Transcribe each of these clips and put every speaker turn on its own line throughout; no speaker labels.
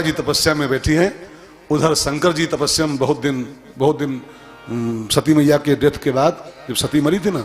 जी तपस्या में बैठी हैं, उधर शंकर जी तपस्या में बहुत दिन सती मैया के डेथ के बाद, जब सती मरी थी ना,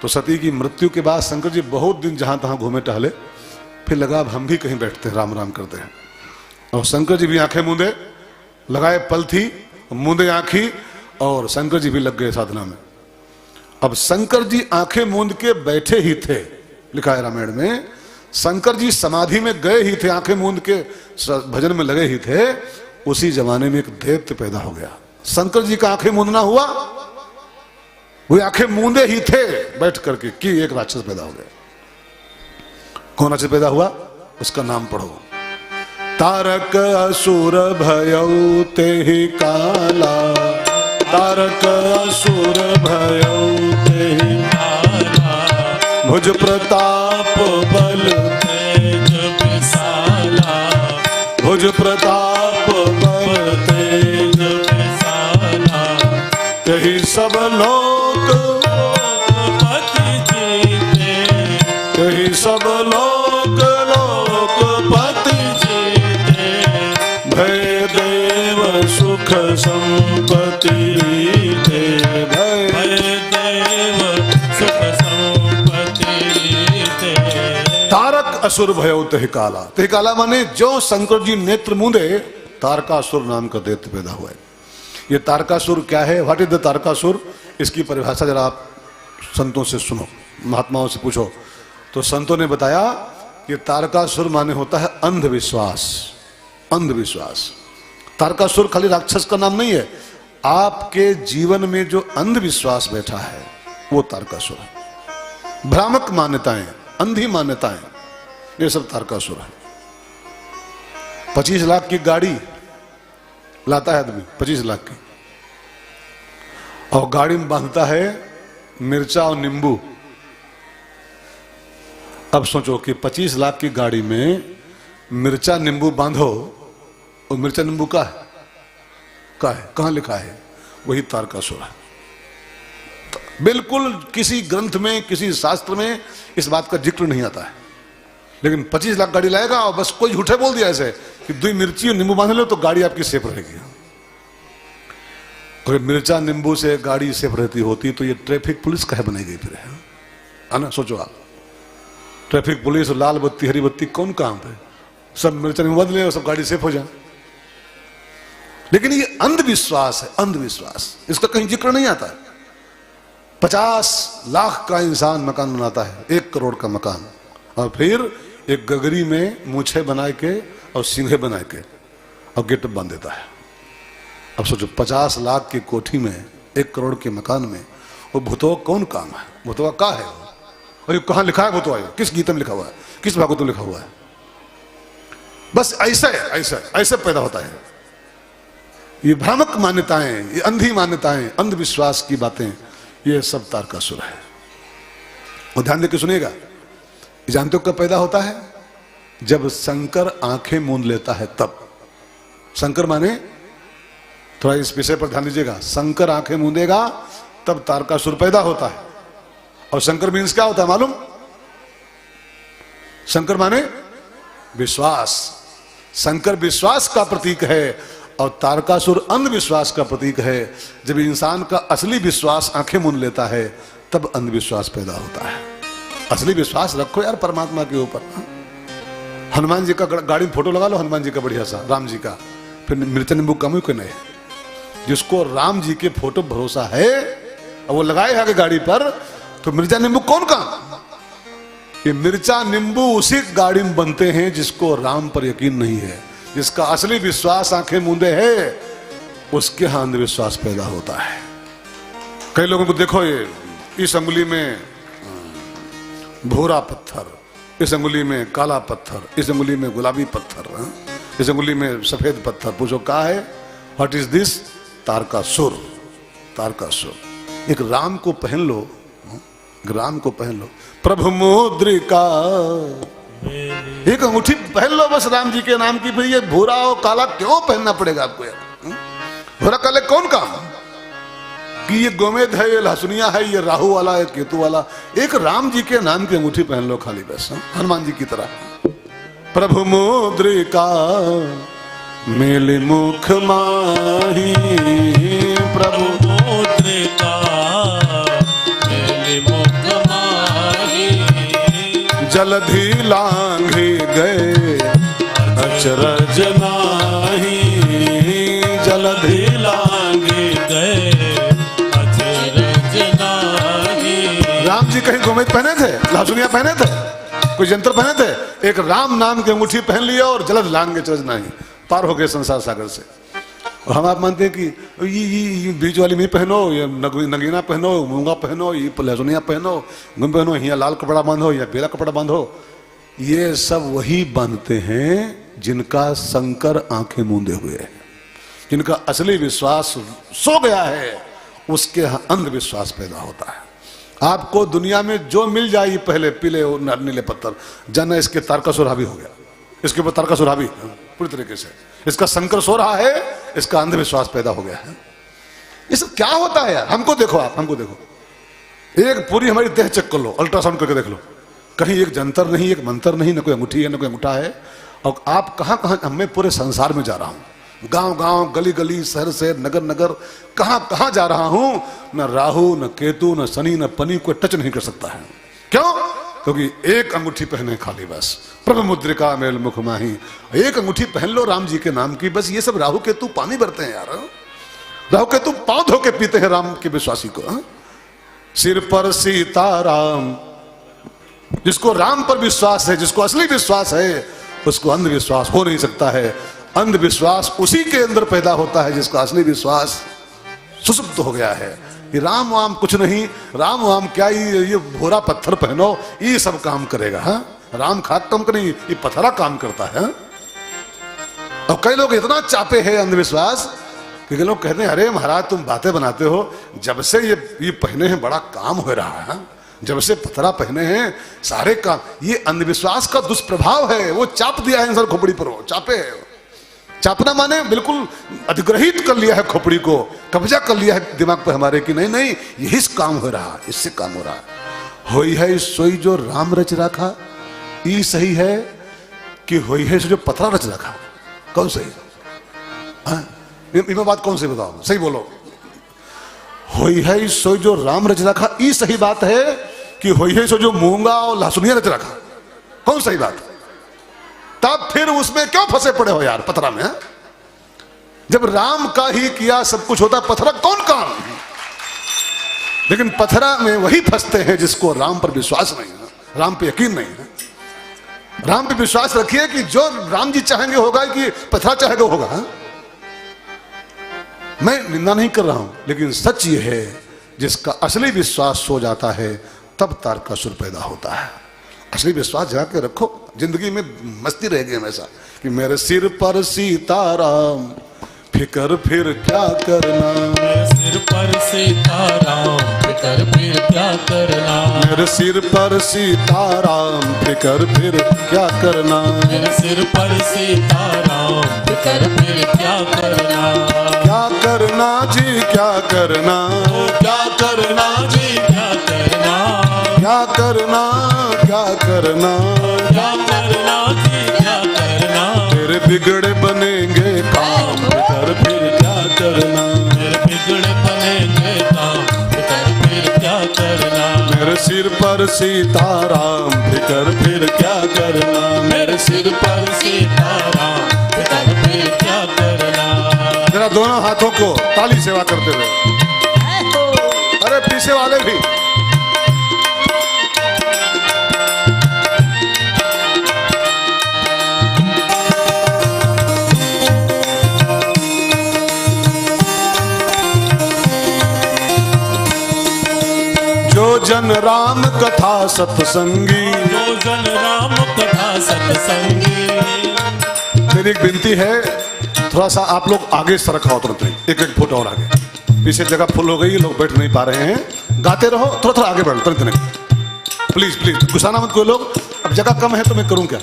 तो सती की मृत्यु के बाद शंकर जी बहुत दिन जहां तहां घूमे टहले, फिर लगा अब हम भी कहीं बैठते हैं, राम राम करते हैं। और शंकर जी भी आंखें मूंदे, लगाए पल थी, मूंदे आंखी, और शंकर जी भी लग गए साधना में। अब शंकर जी आंखें मूंद के बैठे ही थे, लिखा है रामायण में, शंकर जी समाधि में गए ही थे, आंखें मूंद के भजन में लगे ही थे। उसी जमाने में एक दैत्य पैदा हो गया। शंकर जी का आंखें मूंदना हुआ, वो आंखें मूंदे ही थे बैठ करके कि एक राक्षस पैदा हो गया। कौन राक्षस पैदा हुआ, उसका नाम पढ़ो। तारक असुर भयउ तेहि काला, तारक असुर भयउ तेहि काला, भुज प्रताप बल तेज विशाला, भुज प्रताप बल तेज विशाला, तेहि सब लोक पति जीते, तेहि सब लोक लोकपति जीते, भय देव सुख संपत्ति रीते, भय देव सुख संपत्ति रीते। तारक असुर भयउ तेहि काला, तेहि काला माने जो शंकर जी नेत्र मूंदे, तारकासुर नाम का दैत्य पैदा हुआ है। ये तारकासुर क्या है, व्हाट इज द तारकासुर, इसकी परिभाषा जरा आप संतों से सुनो, महात्माओं से पूछो। तो संतों ने बताया कि तारकासुर माने होता है अंधविश्वास। अंधविश्वास, तारकासुर खाली राक्षस का नाम नहीं है, आपके जीवन में जो अंधविश्वास बैठा है वो तारकासुर है। भ्रामक मान्यताएं, अंधी मान्यताएं, ये सब तारकासुर है। 25 लाख की गाड़ी लाता है आदमी, 25 लाख की, और गाड़ी में बांधता है मिर्चा और नींबू। अब सोचो कि 25 लाख की गाड़ी में मिर्चा नींबू बांधो, और मिर्चा नींबू का है, कहां लिखा है, वही तारकासुर है। बिल्कुल किसी ग्रंथ में, किसी शास्त्र में इस बात का जिक्र नहीं आता है, लेकिन 25 लाख गाड़ी लाएगा और बस कोई झूठे बोल दिया ऐसे कि 2 मिर्ची और नींबू बांध लो तो गाड़ी आपकी सेफ रहेगी। और मिर्चा नींबू से गाड़ी सेफ रहती होती तो ये ट्रैफिक पुलिस काहे बनाई गई फिर, है ना? सोचो आप, ट्रैफिक पुलिस, लाल बत्ती हरी बत्ती कौन काम है, सब मिर्चा नींबू बांध ले और सब गाड़ी सेफ हो जाए। लेकिन ये अंधविश्वास है, अंधविश्वास, इसका कहीं जिक्र नहीं आता है। 50 लाख का इंसान मकान बनाता है, 1 करोड़ का मकान, और फिर एक गगरी में मूछे बना के और सिंघे बना के और गेट बांध देता है। अब सोचो 50 लाख की कोठी में, 1 करोड़ के मकान में, वो भूतवा कौन काम है, भूतवा का है, और ये कहां लिखा है भूतवा, किस गीता में लिखा हुआ है, किस भागवत में लिखा हुआ है। बस ऐसे ऐसे ऐसे पैदा होता है। ये भ्रामक मान्यताएं, ये अंधी मान्यताएं, अंधविश्वास की बातें, ये सब तारकासुर है। और ध्यान देकर सुनिएगा, जानते हो कब पैदा होता है, जब शंकर आंखें मूंद लेता है तब। शंकर माने, थोड़ा इस विषय पर ध्यान दीजिएगा, शंकर आंखें मूंदेगा तब तारकासुर पैदा होता है। और शंकर मीन्स क्या होता है मालूम? शंकर माने विश्वास। शंकर विश्वास का प्रतीक है और तारकासुर अंधविश्वास का प्रतीक है। जब इंसान का असली विश्वास आंखें मूंद लेता है तब अंधविश्वास पैदा होता है। असली विश्वास रखो यार परमात्मा के ऊपर। हनुमान जी का गाड़ी में फोटो लगा लो, हनुमान जी का बढ़िया सा, राम जी का, फिर मिर्चा नींबू कम क्यों नहीं। जिसको राम जी के फोटो भरोसा है और वो लगाए है गाड़ी पर, तो मिर्चा नींबू कौन काम? ये मिर्चा नींबू उसी गाड़ी में बनते हैं जिसको राम पर यकीन नहीं है, जिसका असली विश्वास आंखें मूंदे है, उसके यहां अंधविश्वास पैदा होता है। कई लोगों को देखो, ये इस अंगुली में भूरा पत्थर, इस अंगुली में काला पत्थर, इस अंगुली में गुलाबी पत्थर, इस अंगुली में सफेद पत्थर। पूछो क्या है, what is this? Tarakasur. Tarakasur. एक राम को पहन लो, राम को पहन लो, प्रभु मुद्रिका, एक अंगूठी पहन लो बस राम जी के नाम की। फिर ये भूरा और काला क्यों पहनना पड़ेगा आपको यार? भूरा काले कौन काम कि ये गोमेद है, ये लहसुनिया है, ये राहु वाला है, केतु वाला। एक राम जी के नाम की अंगूठी पहन लो खाली बस, हनुमान जी की तरह। प्रभु मुद्रिका मेले मुख माही प्रभु
मुद्रिका मेले मुख माही
जलधि लांघी गए अचरज नाही जलधि
लांघी गए अचरज नाही।
राम जी कहीं गोमेद पहने थे, लहसुनिया पहने थे, कोई यंत्र पहने थे? एक राम नाम की अंगूठी पहन लिया और जलद लांग के चरज नहीं, पार हो गए संसार सागर से। और हम आप मानते हैं कि ये बीच वाली में पहनो, ये नगीना पहनो, मूंगा पहनो, ये लहसुनिया पहनो, गुम पहनो, यहाँ लाल कपड़ा बांधो या पीला कपड़ा बांधो। ये सब वही बांधते हैं जिनका शंकर आंखें मूंदे हुए है, जिनका असली विश्वास सो गया है, उसके यहाँ अंधविश्वास पैदा होता है। आपको दुनिया में जो मिल जाए पहले पीले और नीले पत्थर, जाना इसके तारकासुर हावी हो गया, इसके ऊपर तारकासुर हावी पूरी तरीके से, इसका शंकर सो रहा है, इसका अंधविश्वास पैदा हो गया है। ये सब क्या होता है यार? हमको देखो, आप हमको देखो, एक पूरी हमारी देह चेक कर लो, अल्ट्रासाउंड करके देख लो, कहीं एक जंतर नहीं, एक मंत्र नहीं, न कोई अंगूठी है, न कोई अंगूठा है। और आप कहाँ कहाँ, मैं पूरे संसार में जा रहा हूँ, गांव गांव, गली गली, शहर शहर, नगर नगर, कहां कहां जा रहा हूं, न राहु, न केतु, न शनि, न पनी कोई टच नहीं कर सकता है। क्यों? क्योंकि एक अंगूठी पहने खाली बस, प्रभु मुद्रिका मेल मुख माही। एक अंगूठी पहन लो राम जी के नाम की, बस। ये सब राहु केतु पानी भरते हैं यार, राहु केतु पांव धो के पीते हैं राम के विश्वासी को। सिर पर सीताराम, जिसको राम पर विश्वास है, जिसको असली विश्वास है, उसको अंधविश्वास हो नहीं सकता है। अंधविश्वास उसी के अंदर पैदा होता है जिसका असली विश्वास सुसुप्त हो गया है। ये राम वाम कुछ नहीं, राम वाम क्या, ये भोरा पत्थर पहनो, ये सब काम करेगा। हा? राम खाक काम नहीं, ये पत्थरा काम करता है। और कई लोग इतना चापे हैं अंधविश्वास कि लोग कहते हैं, अरे महाराज तुम बातें बनाते हो, जब से ये पहने हैं बड़ा काम हो रहा है, जब से पत्थरा पहने हैं सारे काम। ये अंधविश्वास का दुष्प्रभाव है, वो चाप दिया है इंसान खोपड़ी पर, वो चापे है। चापना माने बिल्कुल अधिग्रहित कर लिया है खोपड़ी को, कब्जा कर लिया है दिमाग पर हमारे कि नहीं नहीं यही काम हो रहा, इससे काम हो रहा है। होई है सोई जो राम रच रखा, ये सही है कि होई है जो पत्थरा रच रखा? कौन सही? इनमें बात कौन सी बताओ, सही बोलो। होई है सोई जो राम रच रखा, ये सही बात है कि होई है सो जो मूंगा और लहसुनिया रच रखा? कौन सही बात? तब फिर उसमें क्यों फंसे पड़े हो यार पथरा में? जब राम का ही किया सब कुछ होता, पथरा कौन काम? लेकिन पथरा में वही फंसते हैं जिसको राम पर विश्वास नहीं है, राम पे यकीन नहीं है। राम पे विश्वास रखिए कि जो राम जी चाहेंगे होगा, कि पथरा चाहेगा होगा। हा? मैं निंदा नहीं कर रहा हूं, लेकिन सच ये है जिसका असली विश्वास सो जाता है तब तारकासुर पैदा होता है। असली विश्वास जगा के रखो, जिंदगी में मस्ती रहेगी हमेशा कि मेरे सिर पर सीताराम, फिकर फिर क्या करना।
मेरे सिर पर सीताराम, फिकर फिर क्या करना।
मेरे सिर पर सीताराम, फिकर फिर क्या करना।
मेरे सिर पर सीताराम, फिकर फिर क्या करना।
क्या करना जी क्या करना,
क्या करना जी क्या करना।
क्या करना क्या करना,
क्या करना जी क्या करना।
तेरे बिगड़े बनेंगे काम, फिकर फिर क्या करना।
मेरे बिगड़े बनेंगे काम, फिकर फिर क्या करना।
मेरे सिर पर सीताराम, फिकर फिर क्या करना।
मेरे सिर पर सीताराम, फिकर फिर क्या करना।
जरा दोनों हाथों को ताली सेवा करते हुए, अरे पीछे वाले भी। जो जन राम कथा सत्संगी,
जो जन राम कथा सत्संगी।
मेरी एक विनती है, थोड़ा सा आप लोग आगे सरक आओ तुरंत, एक एक फुट और आगे। पीछे जगह फुल हो गई, लोग बैठ नहीं पा रहे हैं, गाते रहो, थोड़ा थोड़ा आगे बढ़ो तुरंत नहीं, प्लीज प्लीज, गुस्सा मत कोई लोग। अब जगह कम है तो मैं करूं क्या?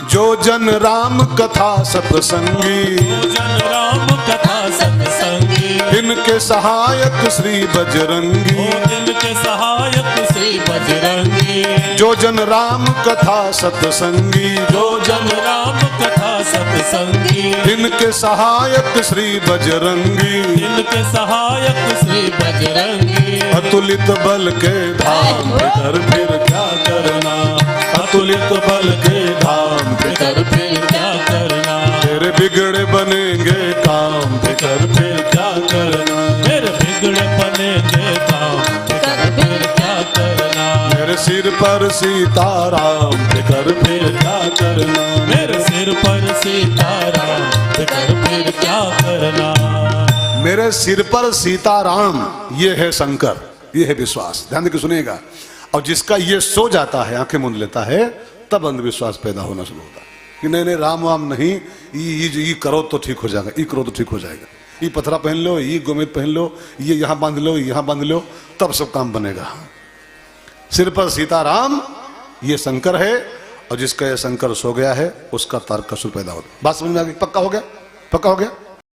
जो जन राम कथा सत्संगी,
जो जन राम कथा सत्संगी।
इनके सहायक श्री बजरंगी,
इनके सहायक श्री बजरंगी।
जो जन राम कथा सत्संगी,
जो जन राम कथा सत्संगी,
इनके सहायक श्री बजरंगी,
इनके सहायक श्री बजरंगी।
अतुलित बल के धाम फिकर फिर क्या करना, अतुलित बल के धाम
फिकर फिर क्या करना,
तेरे बिगड़े बनेंगे काम फिकर फिर क्या करना,
मेरे बिगड़े बनेंगे काम, फिकर फिर क्या करना,
मेरे सिर पर सीताराम फिकर फिर क्या करना,
मेरे सिर पर सीताराम, फिकर फिर क्या करना।
मेरे सिर पर सीताराम, ये है शंकर, ये है विश्वास। ध्यान देकर सुनिएगा। और जिसका ये सो जाता है, आंखें मूंद लेता है, तब अंधविश्वास पैदा होना शुरू होता है कि नहीं नहीं राम वाम नहीं, ये करो तो ठीक हो जाएगा, ये करो तो ठीक हो जाएगा, ये पथरा पहन लो, ये गोमेद पहन लो, ये यहाँ बांध लो, यहाँ बांध लो, तब सब काम बनेगा। सिर पर सीताराम, ये शंकर है। और जिसका ये शंकर सो गया है, उसका तारक असुर पैदा होता है। बात समझ में आ गई? पक्का हो गया? पक्का हो गया?